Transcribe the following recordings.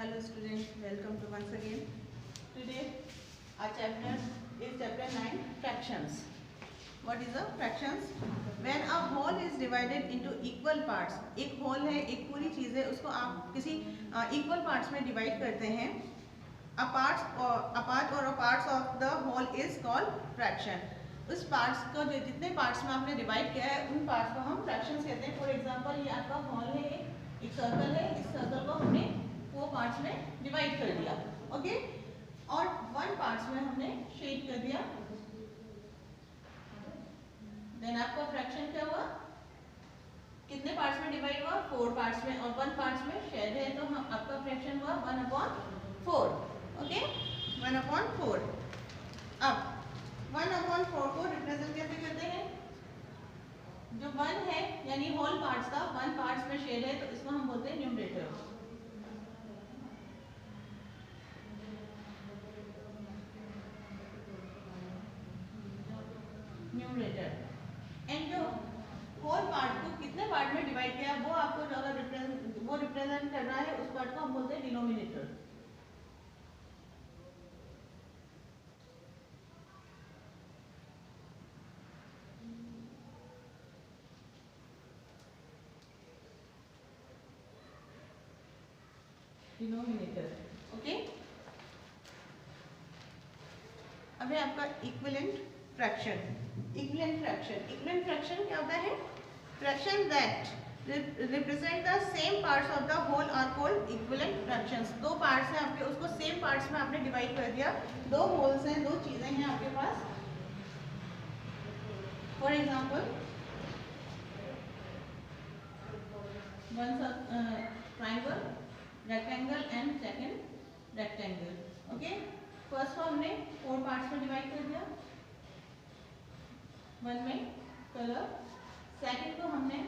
Hello students, welcome to once again. Today our chapter is chapter 9, fractions. What is a fractions? When a whole is divided into equal parts, एक whole है, एक पूरी चीज़ है, उसको आप किसी equal parts में divide करते हैं. A part or a parts of the whole is called fraction. उस parts को जो जितने parts में आपने divide किया है उन parts को हम fractions कहते हैं. For example ये आपका whole है, एक circle है, इस circle को हमने 4 parts में divide कर दिया, ओके? और 1 parts में हमने shade कर दिया. Then आपका fraction क्या हुआ? कितने parts में divide हुआ? 4 parts में, और 1 parts में shade है, तो हम आपका fraction हुआ 1/4. ओके, 1/4. अब 1/4 को रिप्रेजेंट कैसे करते हैं? जो 1 है यानी होल पार्ट्स का 1 पार्ट्स में शेड है, तो इसको हम बोलते हैं न्यूमरेटर. एंड जो होल पार्ट को कितने पार्ट में डिवाइड किया वो आपको जो अगर रिप्रेजेंट कर रहा है उस पार्ट को हम बोलते हैं डिनोमिनेटर. Denominator, okay? अब है आपका इक्विवेलेंट फ्रैक्शन. इक्विवेलेंट फ्रैक्शन क्या होता है? Fraction that represent the same parts of the whole are called equivalent fractions. 2 parts हैं आपके, उसको सेम पार्ट्स में आपने डिवाइड कर दिया. 2 होल्स हैं, 2 चीजें हैं आपके पास. For example one triangle, rectangle and second rectangle, okay? First को हमने 4 पार्ट्स में डिवाइड कर दिया. 1 में कलर, सेकंड को हमने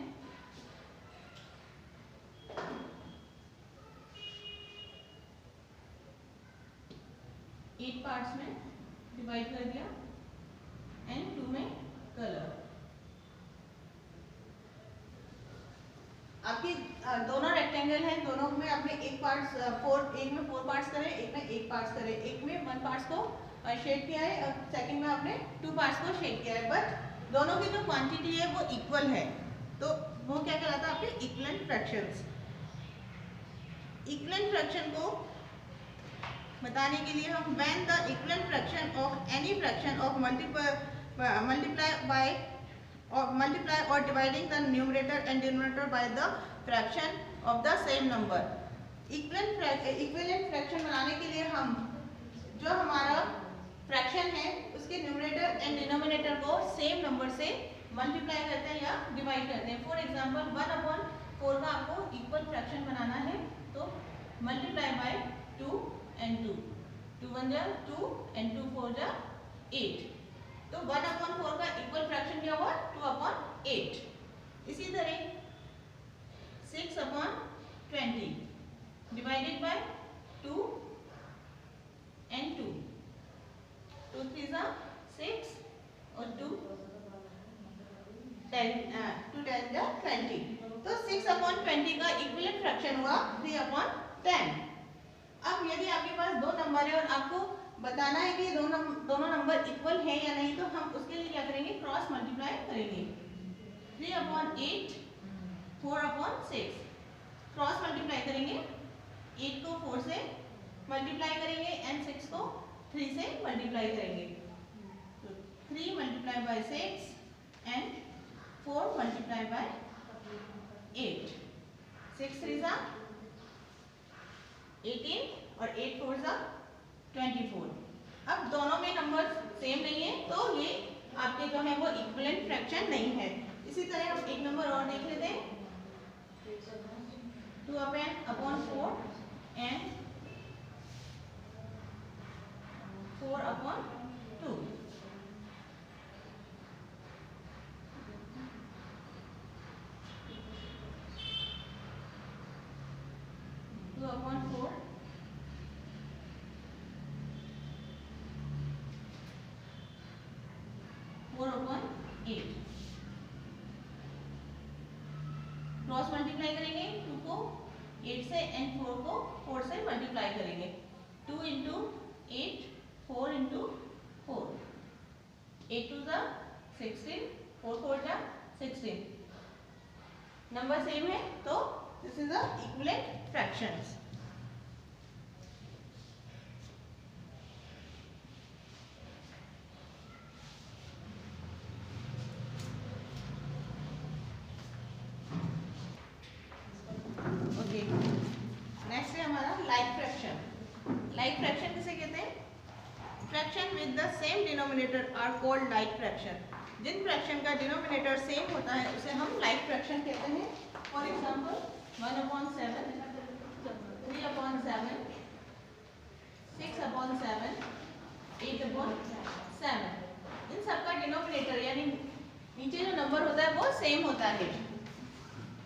8 पार्ट्स में डिवाइड कर दिया एंड 2 में कलर. आपकी दोनों रेक्टेंगल हैं, दोनों में आपने एक में 4 पार्ट्स करे, एक में 1 पार्ट्स करे. एक में 1 पार्ट्स को शेड किया है और सेकंड में आपने 2 पार्ट्स को शेड किया है, बट दोनों की जो क्वांटिटी है वो इक्वल है, तो वो क्या कहलाता है? आपके इक्विवेलेंट फ्रैक्शंस. इक्विवेलेंट फ्रैक्शन को बताने के लिए हम when the equivalent fraction of any fraction of multiply or dividing the numerator and denominator by the fraction of the same number. Equivalent fraction बनाने के लिए हम जो हमारा फ्रैक्शन है उसके न्यूमरेटर एंड डिनोमिनेटर को सेम नंबर से मल्टीप्लाई करते हैं या डिवाइड करते हैं. फॉर एग्जांपल 1/4 का आपको इक्वल फ्रैक्शन बनाना है, तो मल्टीप्लाई बाय 2 and 2. 2 1 जा 2 and 2 4 जा 8. तो 1/4 का इक्वल फ्रैक्शन क्या हुआ? 2/8. इसी तरह 6/20 डिवाइडेड बाय 2 and 2. 2 3 जा 6 और 2 10 जा 20. तो 6/20 का इक्विवेलेंट फ्रैक्शन हुआ 3/10. अब यदि आपके पास 2 नंबर है और आपको बताना है कि दोनों नंबर इक्वल हैं या नहीं, तो हम उसके लिए क्या करेंगे? क्रॉस मल्टीप्लाई करेंगे. 3/8 4/6 क्रॉस मल्टीप्लाई करेंगे. 8 को 4 से मल्टीप्लाई करेंगे एंड 6 को 3 से मल्टीप्लाई करेंगे. तो 3 multiply by 6 and 4 multiply by 8. 6 3 जा 18 और 8 4 जा 24. अब दोनों में नंबर सेम नहीं है, तो ये आपके जो है वो इक्विवेलेंट फ्रैक्शन नहीं है. इसी तरह हम एक नंबर और देख लेते हैं. 2/4 एंड 4/2. क्रॉस मल्टीप्लाई करेंगे 2 को 8 से एंड 4 को 4 से मल्टीप्लाई 16, 4 4 जा 16, नंबर सेम है तो this is a equivalent fractions. Okay, next है हमारा लाइक फ्रैक्शन। लाइक फ्रैक्शन किसे कहते हैं? Fraction with the same denominator are called like fraction. जिन फ्रैक्शन का डिनोमिनेटर सेम होता है उसे हम लाइक फ्रैक्शन कहते हैं। For example 1/7, 3/7, 6/7, 8/7। इन सबका डिनोमिनेटर यानी नीचे जो नंबर होता है वो सेम होता है।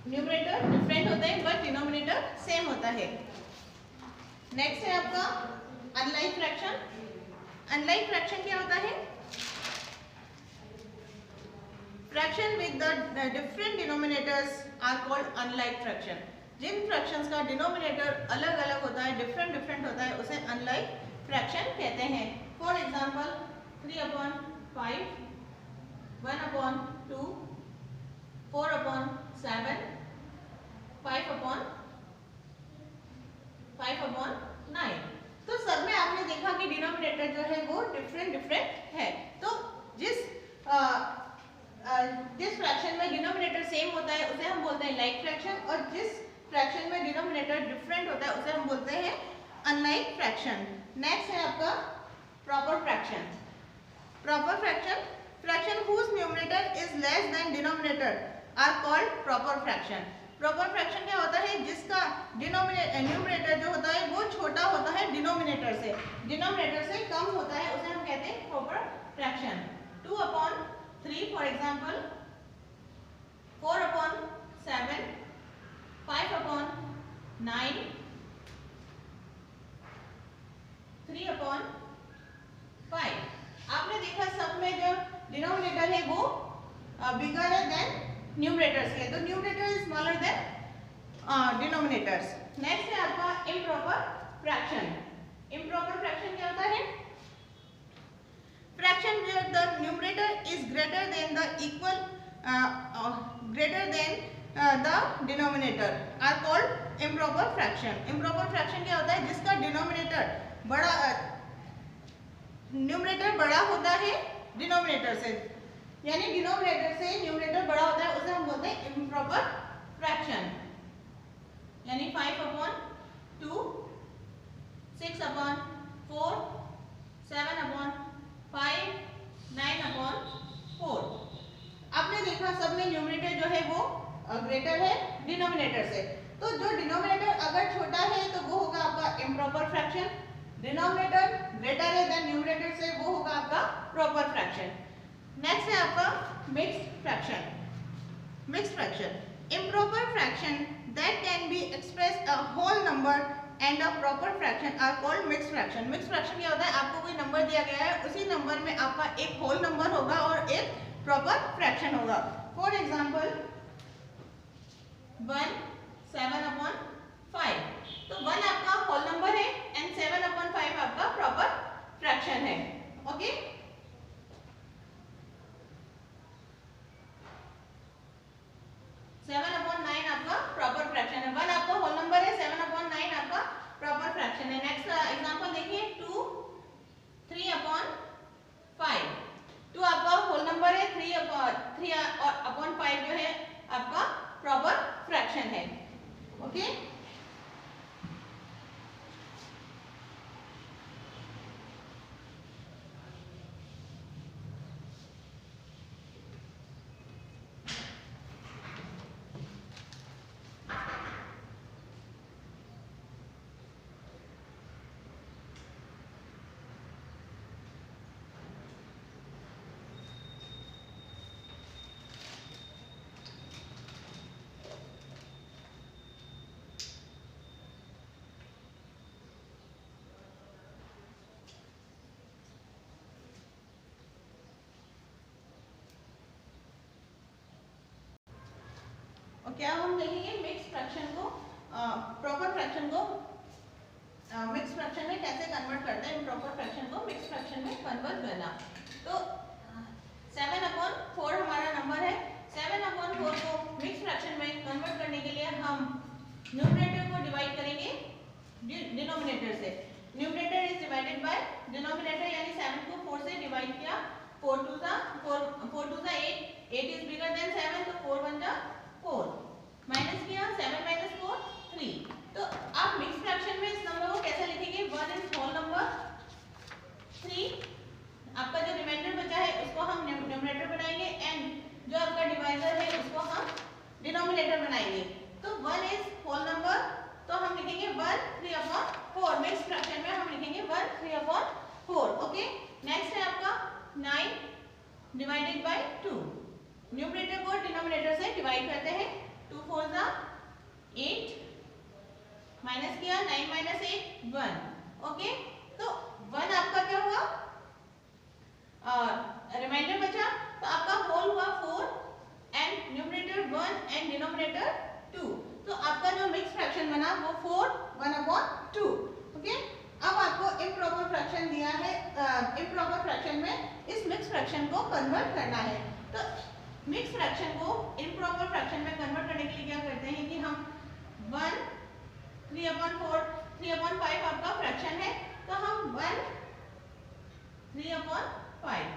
न्यूमरेटर डिफरेंट होते हैं बट डिनोमिनेटर सेम होता है। नेक्स्ट है आपका अनलाइक फ्रैक्शन। अनलाइक फ्रैक्शन क्या होता है? Fraction with the different denominators are called unlike fraction. जिन फ्रैक्शंस का डिनोमिनेटर अलग अलग होता है, डिफरेंट होता है, उसे अनलाइक फ्रैक्शन कहते हैं। For example 3/5, 1/2, 4/7, 5/9। तो सब में आपने देखा कि डिनोमिनेटर जो है वो डिफरेंट है। तो जिस फ्रैक्शन में डिनोमिनेटर सेम होता है उसे हम बोलते हैं लाइक फ्रैक्शन, और जिस फ्रैक्शन में डिनोमिनेटर डिफरेंट होता है उसे हम बोलते हैं अनलाइक फ्रैक्शन। नेक्स्ट है आपका proper fraction. Proper fraction, fraction whose numerator is less than denominator are called proper fraction. Proper fraction क्या होता है? जिसका न्यूमरेटर जो होता है वो छोटा होता है डिनोमिनेटर से कम होता है, उसे हम कहते हैं प्रॉपर फ्रैक्शन। 2/3 for example, 4/7, 5/9, 3/5। आपने देखा सब में जो डिनोमिनेटर है वो बिगर है देन न्यूमरेटर्स के, तो numerator is smaller than denominators. Next है आपका इम्प्रॉपर फ्रैक्शन। इम्प्रॉपर फ्रैक्शन क्या होता है? Fraction where the numerator is greater than the denominator are called improper fraction. Improper fraction क्या होता है? जिसका न्यूमरेटर बड़ा होता है डिनोमिनेटर से, यानी डिनोमिनेटर से न्यूमरेटर बड़ा होता है, उसे हम बोलते हैं इम्प्रॉपर फ्रैक्शन। यानी 5/2, 6/4, 7/5, 9/4। आपने देखा सब में न्यूमरेटर जो है वो ग्रेटर है डिनोमिनेटर से, तो जो डिनोमिनेटर अगर छोटा है तो वो होगा आपका इम्प्रॉपर फ्रैक्शन। डिनोमिनेटर ग्रेटर है देन न्यूमरेटर से, वो होगा आपका प्रॉपर फ्रैक्शन। नेक्स्ट है आपका mixed fraction. Mixed fraction, improper fraction that can be expressed a whole number and a proper fraction are called mixed fraction। mixed fraction क्या होता है? आपको कोई नंबर दिया गया है, उसी नंबर में आपका एक होल नंबर होगा और एक प्रॉपर फ्रैक्शन होगा। फॉर एग्जांपल 1 7/5, तो 1 आपका होल नंबर है एंड 7/5 आपका प्रॉपर फ्रैक्शन है। ओके, 7/9 आपका प्रॉपर फ्रैक्शन है। 1 आपका होल नंबर है, 7/9 आपका प्रॉपर फ्रैक्शन है। नेक्स्ट एग्जांपल देखिए 2 3/5, 2 आपका होल नंबर है, 3/5 जो है आपका प्रॉपर फ्रैक्शन है। ओके, क्या हम देखेंगे मिक्स फ्रैक्शन को, प्रॉपर फ्रैक्शन को मिक्स फ्रैक्शन में कैसे कन्वर्ट करते हैं, प्रॉपर फ्रैक्शन को मिक्स फ्रैक्शन में कन्वर्ट करना। तो 7/5 डिनोमिनेटर यानी 7 को 4 से डिवाइड किया, 4 टू सा 8, 8 इज बिगर देन 7, तो 4 1 जा 4, माइनस किया 7 माइनस 4 3। तो आप मिक्स फ्रैक्शन में इस नंबर को कैसे लिखेंगे, 1 इज होल नंबर, 3 आपका जो रिमाइंडर बचा है उसको हम न्यूमरेटर बनाएंगे, एंड जो आपका डिवाइजर है उसको हम डिनोमिनेटर बनाएंगे। तो 1 इज होल नंबर, तो हम लिखेंगे 1 3/4, मिक्स फ्रैक्शन में हम लिखेंगे 1 3/4। ओके, नेक्स्ट है आपका 9 डिवाइडेड बाय 2। न्यूमरेटर को डिनोमिनेटर से डिवाइड करते हैं, 2 4 जा 8, माइनस किया 9 माइनस 8 1। ओके, तो 1 आपका क्या हुआ, रिमाइंडर बचा, तो आपका होल हुआ 4 एंड न्यूमरेटर 1 एंड डिनोमिनेटर 2। तो आपका जो मिक्स फ्रैक्शन बना वो 4 1/2। ओके, अब आपको इम्प्रॉपर फ्रैक्शन दिया है, इम्प्रॉपर फ्रैक्शन में इस मिक्स फ्रैक्शन को कन्वर्ट करना है। तो मिक्स फ्रैक्शन को इम्प्रॉपर फ्रैक्शन में कन्वर्ट करने के लिए क्या करते हैं कि हम 1 3/4 3/5 आपका फ्रैक्शन है, तो हम 1 3/5,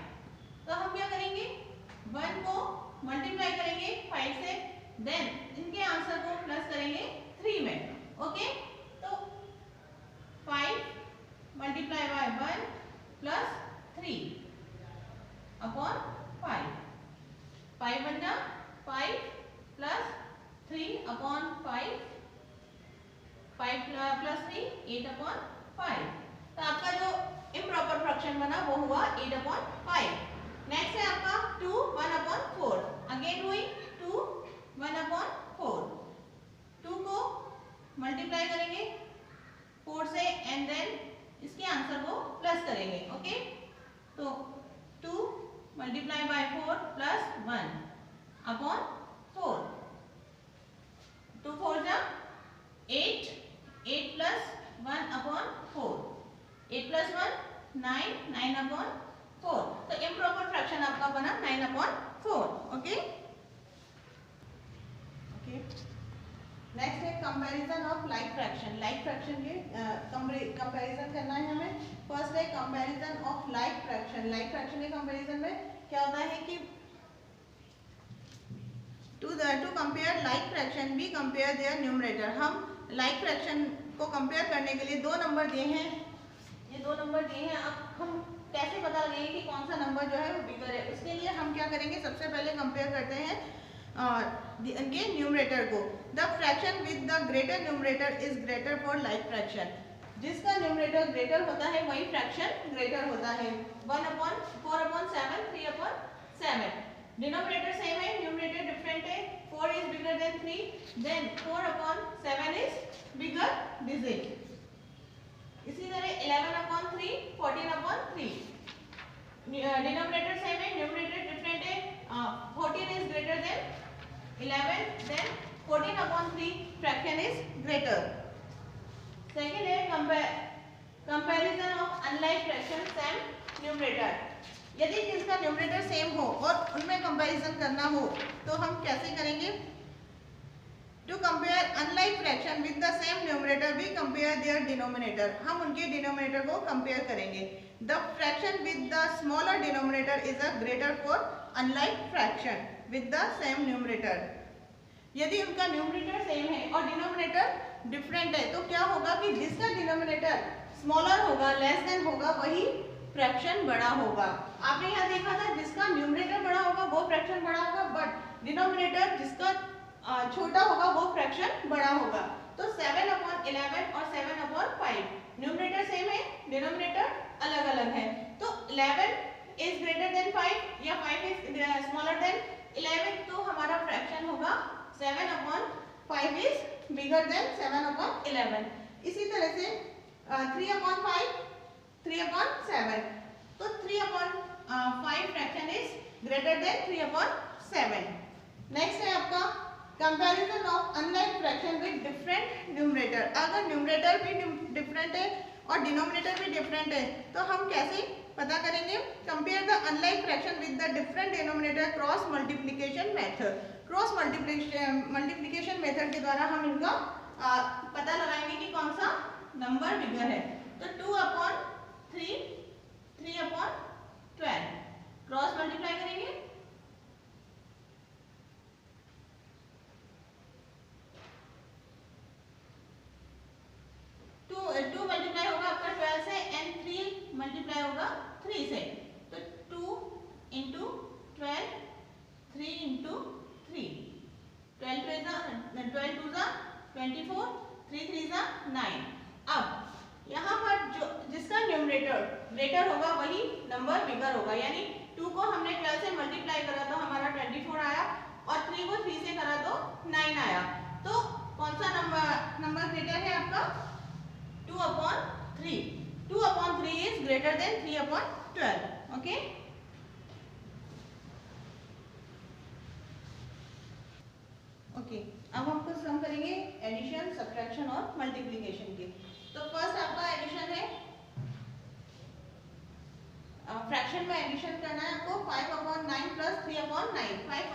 तो हम क्या करेंगे 1 को मल्टीप्लाई करेंगे 5 से, देन इनके आंसर को प्लस करेंगे 3 में। ओके, तो 5 मल्टीप्लाई बाय 1 प्लस 3/5, 5 1 जा 5 प्लस 3/5, 5 प्लस 3 8/5। तो आपका जो इम्प्रॉपर फ्रैक्शन बना वो हुआ 8/5। नेक्स्ट है आपका 2 1/4, अगेन हुई 2 1/4, 2 को मल्टीप्लाई करेंगे 4 से एंड देन इसके आंसर को प्लस करेंगे। ओके, तो 2 मल्टीप्लाई बाय 4 प्लस 1/4, 2 4 जा 8, 8 प्लस 1/4, 8 प्लस 1 9, 9/4। तो इम्प्रॉपर फ्रैक्शन आपका बना 9/4। ओके, ओके, नेक्स्ट है comparison of like fraction. Like fraction के कंपैरिजन करना है हमें। फर्स्ट है comparison of like fraction. Like fraction के कंपैरिजन में क्या होता है कि to compare like fraction we compare their numerator. हम लाइक फ्रैक्शन को कंपेयर करने के लिए दो नंबर दिए हैं, ये दो नंबर दिए हैं। अब हम कैसे पता लगेंगे कि कौन सा नंबर जो है वो बिगर है, उसके लिए हम क्या करेंगे, सबसे पहले कंपेयर करते हैं इनके न्यूमरेटर को। The fraction with the greater numerator is greater for like fraction. जिसका न्यूमरेटर ग्रेटर होता है वही फ्रैक्शन ग्रेटर होता है। 1/4/7 3/7। डिनोमिनेटर सेम है, न्यूमरेटर डिफरेंट है। 4 is bigger than 3, then 4/7 is bigger digit. इसी तरह 11/3 14/3। डिनोमिनेटर सेम है, न्यूमरेटर डिफरेंट है। 14 is greater than 11, then 14/3 fraction is greater. Second है comparison of unlike fraction same numerator. यदि जिसका न्यूमरेटर सेम हो और उनमें कंपैरिजन करना हो तो हम कैसे करेंगे। To compare unlike fraction with the same numerator we compare their denominator. हम उनके डिनोमिनेटर को कंपेयर करेंगे। The fraction with the smaller denominator is a greater for unlike fraction with the same numerator. यदि उनका न्यूमरेटर सेम है और denominator different है तो क्या होगा कि जिसका डिनोमिनेटर स्मॉलर होगा, लेस देन होगा, वही फ्रैक्शन बड़ा होगा। आपने यहाँ देखा था जिसका न्यूमरेटर बड़ा होगा वो फ्रैक्शन बड़ा होगा, बट डिनोमिनेटर जिसका छोटा होगा वो फ्रैक्शन बड़ा होगा। तो 7/11 और 7/5 न्यूमरेटर सेम है, डिनोमिनेटर अलग अलग है। तो 11 इज ग्रेटर देन 5 या 5 इज स्मॉलर देन 11, तो हमारा फ्रैक्शन होगा 7/5 इज बिगर देन 7/11। इसी तरह से 3/5 3/7, तो 3/5 fraction is greater then 3/7। Next है आपका comparison of unlike fraction with different numerator. अगर न्यूमरेटर भी डिफरेंट है और डिनोमिनेटर भी डिफरेंट है तो हम कैसे पता करेंगे। Compare the unlike fraction with the different denominator cross multiplication method. Cross multiplication method के द्वारा हम इनका पता लगाएंगे कि कौन सा नंबर बिगर है। तो 2/3 3/12 क्रॉस मल्टीप्लाई करेंगे, 2 मल्टीप्लाई होगा आपका 12 से एंड 3 मल्टीप्लाई होगा 3 से, तो 2 इंटू 12, 3 इंटू 3, 12 2 ज़ा 24, 3 3 ज़ा 9। अब यहाँ पर जो जिसका न्यूमरेटर ग्रेटर होगा वही नंबर बिगर होगा, यानी 2 को हमने 12 से मल्टीप्लाई करा तो हमारा 24 आया और 3 को 3 से करा तो 9 आया। तो कौन सा नंबर ग्रेटर है आपका? 2/3। 2/3 is greater than 3/12. Okay? Okay, अब हम कुछ सम करेंगे एडिशन, सब्ट्रैक्शन और मल्टीप्लिकेशन के। तो फर्स्ट आपका एडिशन है, फ्रैक्शन में एडिशन करना है आपको 5/9 प्लस 3/9। 5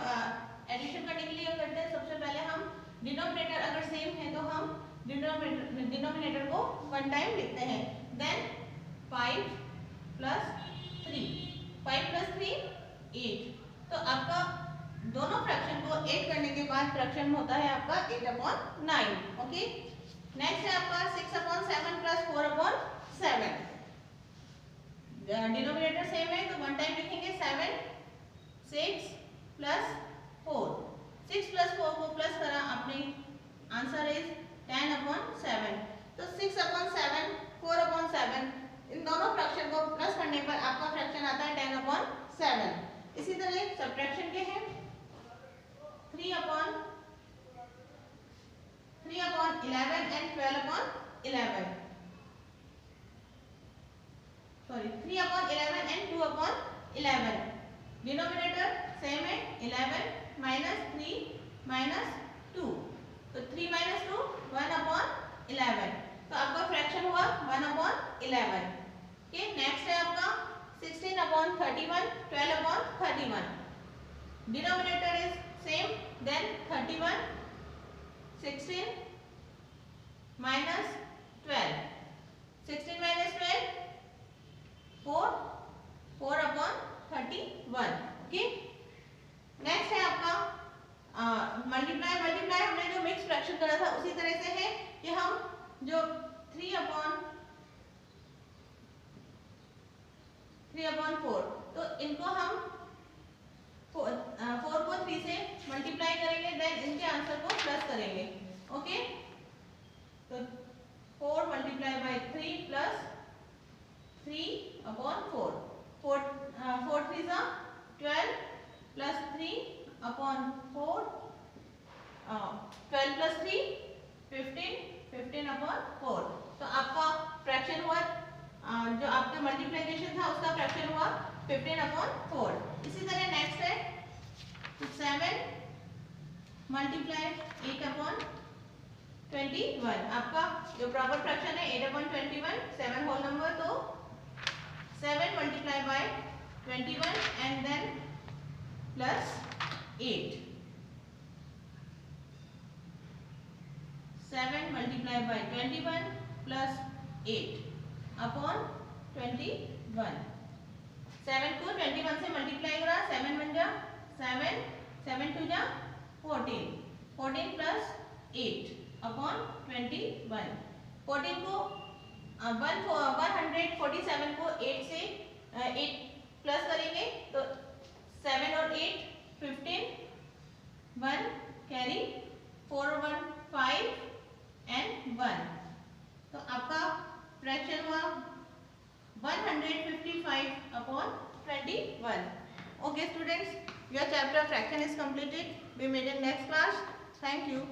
एडिशन करने के लिए करते हैं, सबसे पहले हम डिनोमिनेटर अगर सेम है तो हम डिनोमिनेटर को 1 टाइम लिखते हैं, देन 5 प्लस 3, 5 प्लस 3 8। तो आपका दोनों फ्रैक्शन को 8 करने के बाद फ्रैक्शन होता है आपका 8/9। ओके, नेक्स्ट है आपका 6/7 प्लस 4/7। डिनोमिनेटर सेम है तो 1 टाइम लिखेंगे 7, 6 प्लस 4, 6 प्लस 4 को प्लस करा आपने, आंसर इज 10/7। तो 6/7, 4/7 इन दोनों फ्रैक्शन को प्लस करने पर आपका फ्रैक्शन आता है 10/7। इसी तरह सब्ट्रैक्शन के हैं 3/11 and 12/11, sorry 3/11 and 2/11। Denominator same है 11 माइनस 3 माइनस 2, तो 3 माइनस 2 1/11, तो आपका फ्रैक्शन हुआ 1/11। ओके, नेक्स्ट है आपका 16/31, 12/31। Denominator is same, then 31, 16 minus 12, 16 minus 12 4, 4/31। Okay, next है आपका मल्टीप्लाई। मल्टीप्लाई हमने जो मिक्स फ्रैक्शन करा था उसी तरह से है कि हम जो 3/4, तो इनको हम 4 को 3 से मल्टीप्लाई करेंगे, देन इनके आंसर को प्लस करेंगे। ओके, तो 4 मल्टीप्लाई बाय 3 प्लस 3/4, 4 3 ज़ा 12 प्लस 3/4, 12 प्लस 3 15, 15/4। तो आपका फ्रैक्शन हुआ, जो आपका मल्टीप्लिकेशन था उसका फ्रैक्शन हुआ 15/4। इसी तरह नेक्स्ट है 7 मल्टीप्लाई 8/21। आपका जो प्रॉपर फ्रैक्शन है 8/21, 7 होल नंबर, तो 7 multiply by 21 and then plus 8, 7 multiply by 21 plus 8/21। 7 को 21 से मल्टीप्लाई करा, 7 बन जा 7, 7 2 जा 14, 14 प्लस 8/21। 14 को 147 को 8 से 8 प्लस करेंगे तो 7 और 8 15, 1 कैरी 4 1 5 एंड 1, तो आपका फ्रैक्शन हुआ 155/21। Okay students, your chapter fraction is completed. We meet in next class. Thank you.